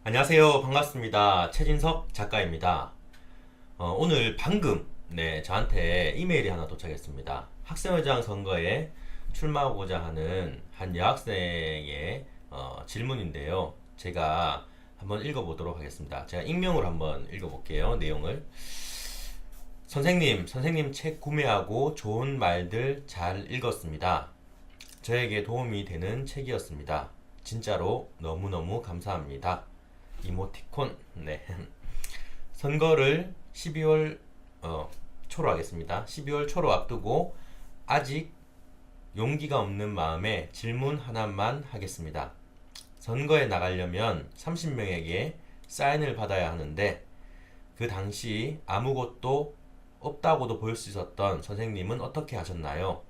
안녕하세요. 반갑습니다. 최진석 작가입니다. 오늘 방금 저한테 이메일이 하나 도착했습니다. 학생회장 선거에 출마하고자 하는 한 여학생의 질문인데요. 제가 한번 읽어보도록 하겠습니다. 제가 익명으로 한번 읽어볼게요. 내용을. 선생님 책 구매하고 좋은 말들 잘 읽었습니다. 저에게 도움이 되는 책이었습니다. 진짜로 너무너무 감사합니다. 이모티콘. 네. 선거를 12월 초로 하겠습니다. 12월 초로 앞두고 아직 용기가 없는 마음에 질문 하나만 하겠습니다. 선거에 나가려면 30명에게 사인을 받아야 하는데 그 당시 아무것도 없다고도 볼 수 있었던 선생님은 어떻게 하셨나요?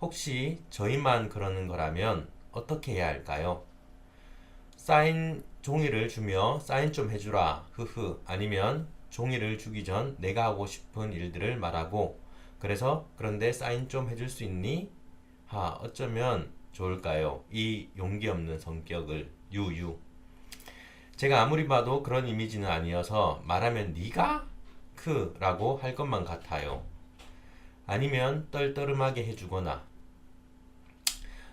혹시 저희만 그러는 거라면 어떻게 해야 할까요? 사인 종이를 주며 사인 좀 해주라 흐흐, 아니면 종이를 주기 전 내가 하고 싶은 일들을 말하고 그런데 사인 좀 해줄 수 있니? 어쩌면 좋을까요? 이 용기 없는 성격을 유유. 제가 아무리 봐도 그런 이미지는 아니어서 말하면 네가? 라고 할 것만 같아요. 아니면 떨떠름하게 해주거나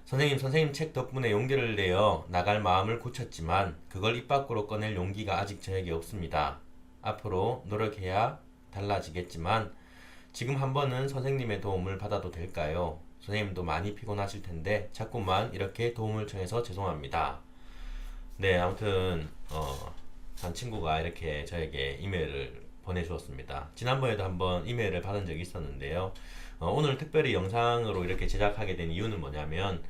선생님 책 덕분에 용기를 내어 나갈 마음을 고쳤지만 그걸 입 밖으로 꺼낼 용기가 아직 저에게 없습니다. 앞으로 노력해야 달라지겠지만 지금 한 번은 선생님의 도움을 받아도 될까요? 선생님도 많이 피곤하실 텐데 자꾸만 이렇게 도움을 청해서 죄송합니다. 네, 아무튼 한 친구가 이렇게 저에게 이메일을 보내주었습니다. 지난번에도 한번 이메일을 받은 적이 있었는데요. 오늘 특별히 영상으로 이렇게 제작하게 된 이유는 뭐냐면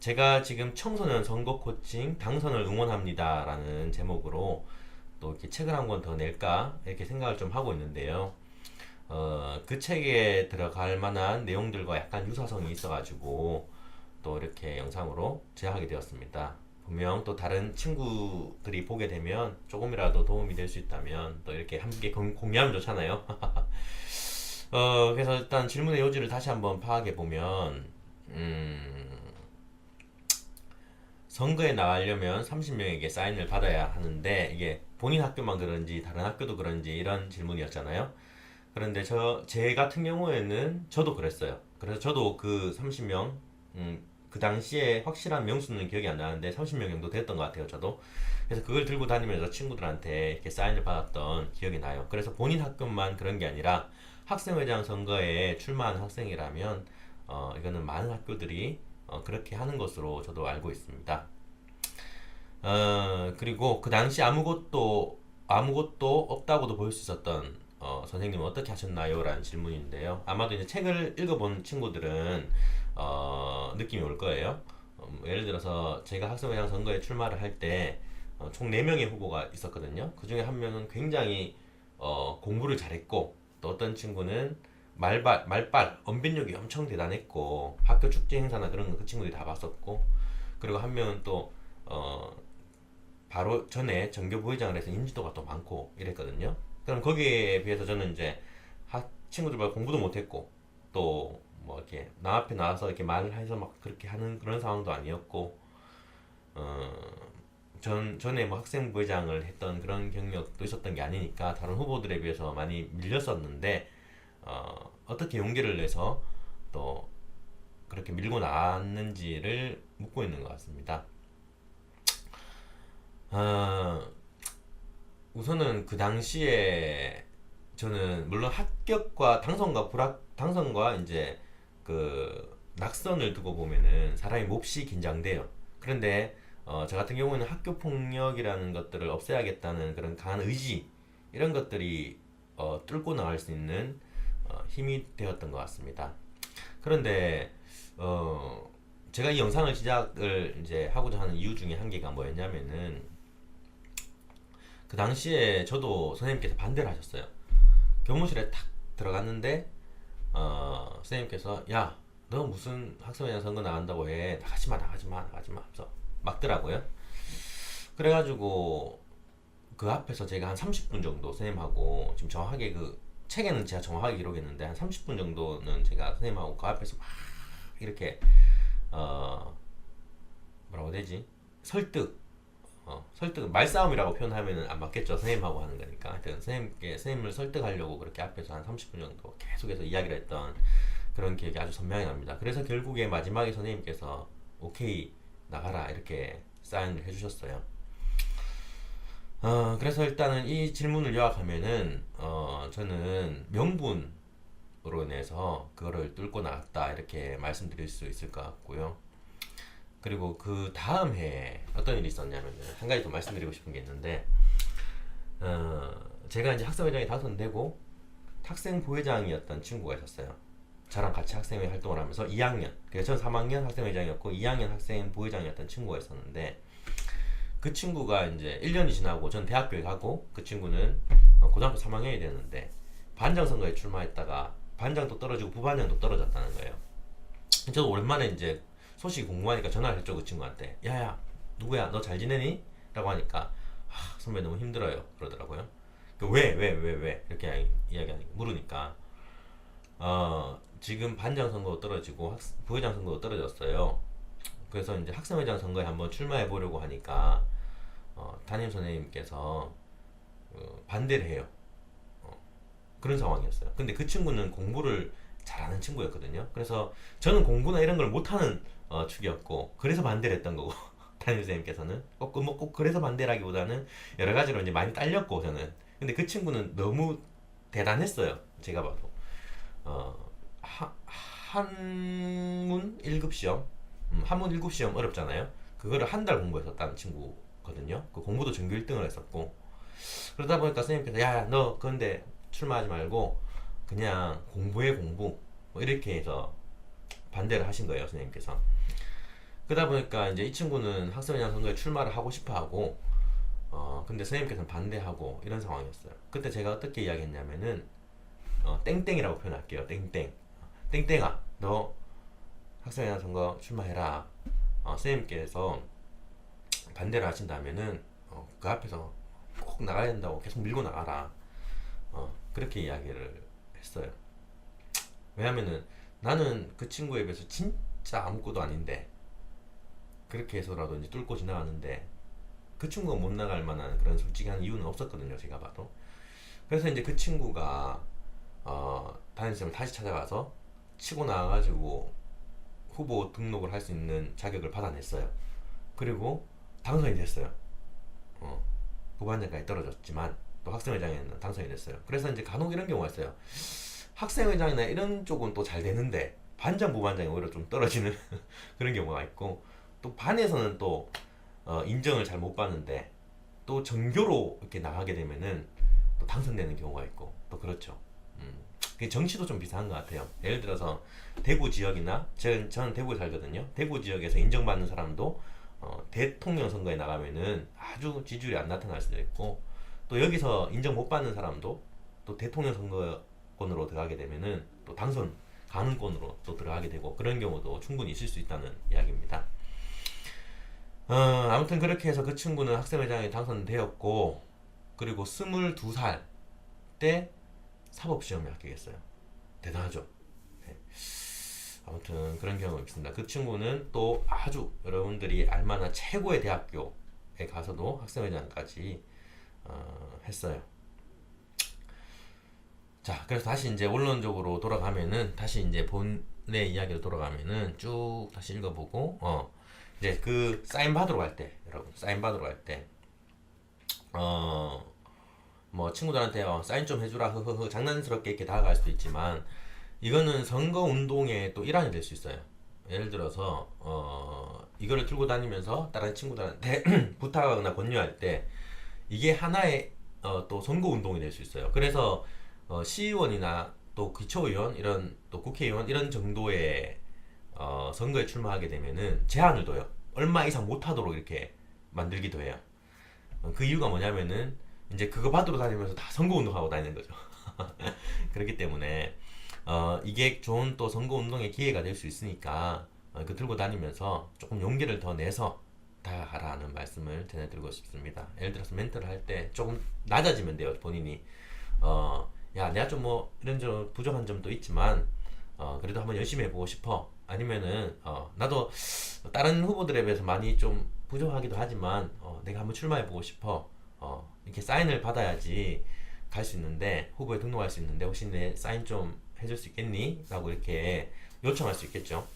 제가 지금 청소년 선거 코칭 당선을 응원합니다 라는 제목으로 또 이렇게 책을 한 권 더 낼까 이렇게 생각을 좀 하고 있는데요. 그 책에 들어갈 만한 내용들과 약간 유사성이 있어가지고 또 이렇게 영상으로 제작하게 되었습니다. 분명 또 다른 친구들이 보게 되면 조금이라도 도움이 될 수 있다면 또 이렇게 함께 공유하면 좋잖아요. 그래서 일단 질문의 요지를 다시 한번 파악해 보면, 선거에 나가려면 30명에게 사인을 받아야 하는데 이게 본인 학교만 그런지 다른 학교도 그런지 이런 질문이었잖아요. 그런데 제 같은 경우에는 저도 그랬어요. 그래서 저도 그 30명, 그 당시에 확실한 명수는 기억이 안 나는데 30명 정도 됐던 것 같아요, 저도. 그래서 그걸 들고 다니면서 친구들한테 이렇게 사인을 받았던 기억이 나요. 그래서 본인 학교만 그런 게 아니라 학생회장 선거에 출마한 학생이라면 이거는 많은 학교들이 그렇게 하는 것으로 저도 알고 있습니다. 그리고 그 당시 아무것도 없다고도 볼 수 있었던 선생님은 어떻게 하셨나요? 라는 질문인데요. 아마도 이제 책을 읽어본 친구들은 느낌이 올 거예요. 예를 들어서 제가 학생회장 선거에 출마를 할 때 총 4명의 후보가 있었거든요. 그 중에 한 명은 굉장히 공부를 잘했고, 또 어떤 친구는 말빨, 언변력이 엄청 대단했고, 학교 축제 행사나 그런 거 그 친구들이 다 봤었고, 그리고 한 명은 또 바로 전에 전교 부회장을 해서 인지도가 또 많고 이랬거든요. 그럼 거기에 비해서 저는 이제 친구들보다 공부도 못했고, 또 뭐 이렇게 나 앞에 나와서 이렇게 말을 해서 막 그렇게 하는 그런 상황도 아니었고, 전에 뭐 학생 부회장을 했던 그런 경력도 있었던 게 아니니까 다른 후보들에 비해서 많이 밀렸었는데, 어떻게 용기를 내서 또 그렇게 밀고 나왔는지를 묻고 있는 것 같습니다. 어, 우선은 그 당시에 저는 물론 합격과 당선과 이제 그 낙선을 두고 보면은 사람이 몹시 긴장돼요. 그런데 저 같은 경우는 학교 폭력이라는 것들을 없애야겠다는 그런 강한 의지, 이런 것들이 뚫고 나갈 수 있는 힘이 되었던 것 같습니다. 그런데 제가 이 영상을 시작을 이제 하고자 하는 이유 중에 한 개가 뭐였냐면은, 그 당시에 저도 선생님께서 반대를 하셨어요. 교무실에 탁 들어갔는데 선생님께서 야, 너 무슨 학생회장 선거 나간다고 해, 나가지마 하면서 막더라고요. 그래가지고 그 앞에서 제가 한 30분 정도 선생님하고, 지금 정확하게 그 책에는 제가 정확하게 기록했는데 한 30분 정도는 제가 선생님하고 그 앞에서 막 이렇게 뭐라고 해야 되지, 설득, 설득 말싸움이라고 표현하면은 안 맞겠죠. 선생님하고 하는 거니까. 하여튼 선생님을 설득하려고 그렇게 앞에서 한 30분 정도 계속해서 이야기를 했던 그런 기억이 아주 선명히 납니다. 그래서 결국에 마지막에 선생님께서 오케이 나가라 이렇게 사인을 해주셨어요. 그래서 일단은 이 질문을 요약하면은 저는 명분으로 인해서 그거를 뚫고 나갔다 이렇게 말씀드릴 수 있을 것 같고요. 그리고 그 다음 해에 어떤 일이 있었냐면은 한 가지 더 말씀드리고 싶은 게 있는데 제가 이제 학생회장에 당선되고 학생 부회장이었던 친구가 있었어요. 저랑 같이 학생회 활동을 하면서 2학년, 그래서 전 3학년 학생회장이었고 2학년 학생 부회장이었던 친구가 있었는데 그 친구가 이제 1년이 지나고 전 대학교에 가고 그 친구는 고등학교 3학년이 됐는데 반장 선거에 출마했다가 반장도 떨어지고 부반장도 떨어졌다는 거예요. 저도 오랜만에 이제 소식이 궁금하니까 전화를 했죠. 그 친구한테. 야야 누구야 너 잘 지내니? 라고 하니까 선배 너무 힘들어요 그러더라고요. 왜 이렇게 이야기하니까 물으니까 지금 반장 선거도 떨어지고 부회장 선거도 떨어졌어요. 그래서 이제 학생회장 선거에 한번 출마해 보려고 하니까 담임 선생님께서 반대를 해요. 그런 상황이었어요. 근데 그 친구는 공부를 잘하는 친구였거든요. 그래서 저는 공부나 이런 걸 못하는 축이었고 그래서 반대를 했던 거고 담임 선생님께서는 꼭 그래서 반대라기보다는 여러 가지로 이제 많이 딸렸고 저는. 근데 그 친구는 너무 대단했어요. 제가 봐도 한문 1급 시험, 한문 1급 시험 어렵잖아요. 그거를 한 달 공부했었다는 친구거든요. 그 공부도 전교 1등을 했었고 그러다 보니까 선생님께서 야 너 그런데 출마하지 말고 그냥 공부해 공부 뭐 이렇게 해서 반대를 하신 거예요 선생님께서. 그러다 보니까 이제 이 친구는 학생회장 선거에 출마를 하고 싶어 하고 근데 선생님께서는 반대하고 이런 상황이었어요. 그때 제가 어떻게 이야기했냐면은 땡땡이라고 표현할게요. 땡땡아 너 학생회장 선거 출마해라. 선생님께서 반대를 하신다면은 그 앞에서 꼭 나가야 된다고 계속 밀고 나가라. 그렇게 이야기를 했어요. 왜냐면은 나는 그 친구에 비해서 진짜 아무것도 아닌데 그렇게 해서라도 이제 뚫고 지나가는데 그 친구가 못 나갈 만한 그런 솔직한 이유는 없었거든요. 제가 봐도. 그래서 이제 그 친구가 담임쌤을 다시 찾아가서 치고 나와가지고 후보 등록을 할 수 있는 자격을 받아냈어요. 그리고 당선이 됐어요. 부반장까지 떨어졌지만 또 학생회장에는 당선이 됐어요. 그래서 이제 간혹 이런 경우가 있어요. 학생회장이나 이런 쪽은 또 잘 되는데 반장 부반장이 오히려 좀 떨어지는 그런 경우가 있고 또 반에서는 또 인정을 잘 못 받는데 또 전교로 이렇게 나가게 되면은 또 당선되는 경우가 있고 또 그렇죠. 정치도 좀 비슷한 것 같아요. 예를 들어서 대구 지역이나 저는 대구에 살거든요. 대구 지역에서 인정받는 사람도 대통령 선거에 나가면은 아주 지지율이 안 나타날 수도 있고 또 여기서 인정 못 받는 사람도 또 대통령 선거권으로 들어가게 되면은 또 당선 가능권으로 또 들어가게 되고 그런 경우도 충분히 있을 수 있다는 이야기입니다. 아무튼 그렇게 해서 그 친구는 학생회장에 당선되었고 그리고 22살 때 사법시험에 합격했어요. 대단하죠. 네. 아무튼 그런 경험이 있습니다. 그 친구는 또 아주 여러분들이 알만한 최고의 대학교에 가서도 학생회장까지 했어요. 자, 그래서 다시 이제 원론적으로 돌아가면은 다시 이제 본의 이야기로 돌아가면은 쭉 다시 읽어보고 이제 그 사인 받으러 갈 때 여러분 사인 받으러 갈 때 뭐 친구들한테 사인 좀 해주라 흐흐흐 장난스럽게 이렇게 다가갈 수도 있지만 이거는 선거 운동의 또 일환이 될 수 있어요. 예를 들어서 이거를 들고 다니면서 다른 친구들한테 부탁하거나 권유할 때 이게 하나의 또 선거 운동이 될 수 있어요. 그래서 시의원이나 또 기초의원 이런 또 국회의원 이런 정도의 선거에 출마하게 되면은 제한을 둬요. 얼마 이상 못하도록 이렇게 만들기도 해요. 그 이유가 뭐냐면은 이제 그거 받으러 다니면서 다 선거 운동하고 다니는 거죠. 그렇기 때문에 이게 좋은 또 선거 운동의 기회가 될 수 있으니까 그 들고 다니면서 조금 용기를 더 내서 다가가라는 말씀을 전해드리고 싶습니다. 예를 들어서 멘트를 할 때 조금 낮아지면 돼요. 본인이 야 내가 좀 뭐 이런 좀 부족한 점도 있지만 그래도 한번 열심히 해보고 싶어. 아니면은 나도 다른 후보들에 비해서 많이 좀 부족하기도 하지만 내가 한번 출마해보고 싶어. 이렇게 사인을 받아야지 갈 수 있는데, 후보에 등록할 수 있는데 혹시 내 사인 좀 해줄 수 있겠니? 라고 이렇게 요청할 수 있겠죠.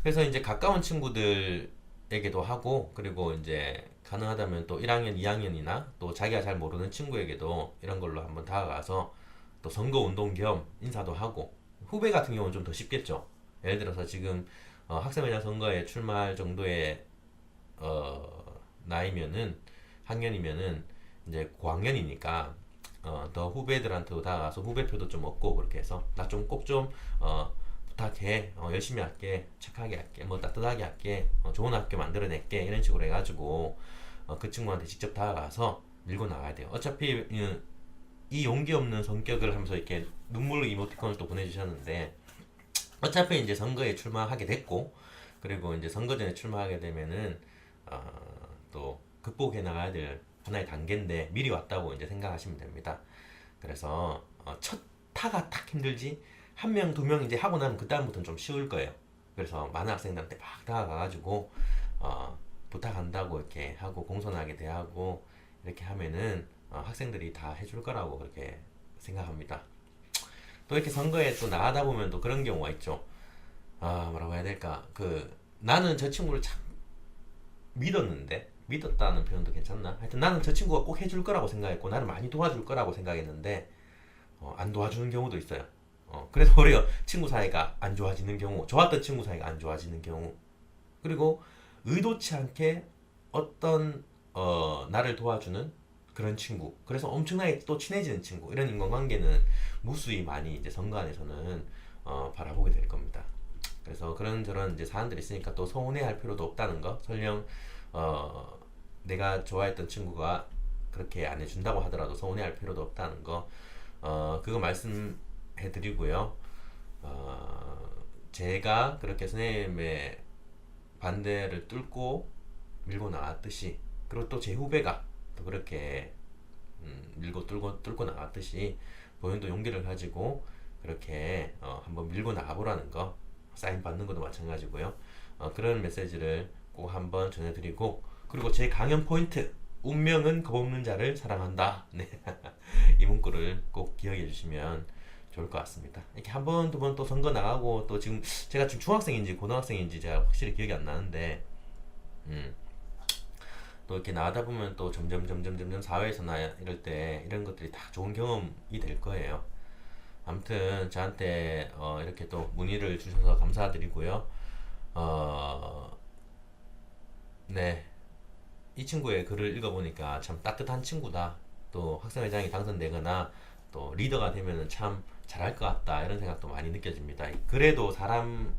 그래서 이제 가까운 친구들에게도 하고, 그리고 이제 가능하다면 또 1학년, 2학년이나 또 자기가 잘 모르는 친구에게도 이런 걸로 한번 다가가서 또 선거 운동 겸 인사도 하고. 후배 같은 경우는 좀 더 쉽겠죠. 예를 들어서 지금 학생회장 선거에 출마할 정도의 나이면은, 학년이면은 이제 고학년이니까 더 후배들한테도 다가가서 후배표도 좀 얻고, 그렇게 해서 나 좀 꼭 좀 부탁해, 열심히 할게, 착하게 할게, 뭐 따뜻하게 할게, 좋은 학교 만들어낼게, 이런 식으로 해가지고 그 친구한테 직접 다가가서 밀고 나가야 돼요. 어차피 이 용기 없는 성격을 하면서 이렇게 눈물 이모티콘을 또 보내주셨는데, 어차피 이제 선거에 출마하게 됐고, 그리고 이제 선거 전에 출마하게 되면은 또 극복해 나가야 될 하나의 단계인데 미리 왔다고 이제 생각하시면 됩니다. 그래서 첫 타가 딱 힘들지, 한 명, 두 명 이제 하고 나면 그 다음부터는 좀 쉬울 거예요. 그래서 많은 학생들한테 막 다가가가지고 부탁한다고 이렇게 하고 공손하게 대하고 이렇게 하면은 학생들이 다 해줄 거라고 그렇게 생각합니다. 또 이렇게 선거에 또 나가다 보면 또 그런 경우가 있죠. 뭐라고 해야 될까? 나는 저 친구를 참 믿었는데, 믿었다는 표현도 괜찮나? 하여튼 나는 저 친구가 꼭 해줄 거라고 생각했고 나를 많이 도와줄 거라고 생각했는데 안 도와주는 경우도 있어요. 그래서 오히려 친구 사이가 안 좋아지는 경우, 좋았던 친구 사이가 안 좋아지는 경우, 그리고 의도치 않게 어떤 나를 도와주는 그런 친구, 그래서 엄청나게 또 친해지는 친구, 이런 인간관계는 무수히 많이 이제 선거 안에서는 바라보게 될 겁니다. 그래서 그런저런 이제 사안들이 있으니까 또 서운해할 필요도 없다는 거. 설령 내가 좋아했던 친구가 그렇게 안 해준다고 하더라도 서운해할 필요도 없다는 거. 그거 말씀해드리고요. 제가 그렇게 선생님의 반대를 뚫고 밀고 나갔듯이, 그리고 또 제 후배가 또 그렇게 밀고 뚫고 나갔듯이 본인도 용기를 가지고 그렇게 한번 밀고 나가보라는 거, 사인 받는 것도 마찬가지고요. 그런 메시지를 꼭 한번 전해드리고, 그리고 제 강연 포인트, 운명은 겁없는 자를 사랑한다. 네. 이 문구를 꼭 기억해 주시면 좋을 것 같습니다. 이렇게 한 번, 두 번 또 선거 나가고, 또 지금 제가 지금 중학생인지 고등학생인지 제가 확실히 기억이 안 나는데, 또 이렇게 나가다 보면 또 점점 사회에서나 이럴 때 이런 것들이 다 좋은 경험이 될 거예요. 아무튼 저한테 이렇게 또 문의를 주셔서 감사드리고요. 네. 이 친구의 글을 읽어보니까 참 따뜻한 친구다. 또 학생회장이 당선되거나 또 리더가 되면 참 잘할 것 같다. 이런 생각도 많이 느껴집니다. 그래도 사람한테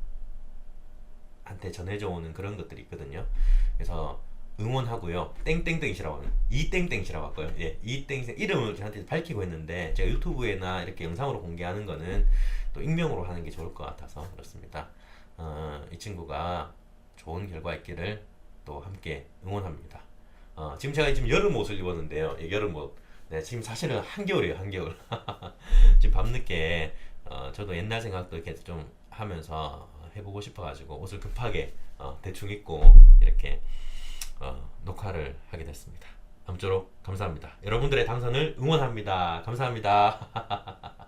전해져 오는 그런 것들이 있거든요. 그래서 응원하고요. 땡땡땡이시라고 하는 이땡땡이시라고 할까요? 예, 이땡땡 이름을 저한테 밝히고 했는데 제가 유튜브에나 이렇게 영상으로 공개하는 거는 또 익명으로 하는 게 좋을 것 같아서 그렇습니다. 이 친구가 좋은 결과 있기를 또 함께 응원합니다. 지금 제가 지금 여름 옷을 입었는데요. 예, 여름 옷. 네, 지금 사실은 한겨울이에요, 한겨울. 지금 밤늦게 저도 옛날 생각도 이렇게 좀 하면서 해보고 싶어가지고 옷을 급하게 대충 입고 이렇게 녹화를 하게 됐습니다. 아무쪼록 감사합니다. 여러분들의 당선을 응원합니다. 감사합니다.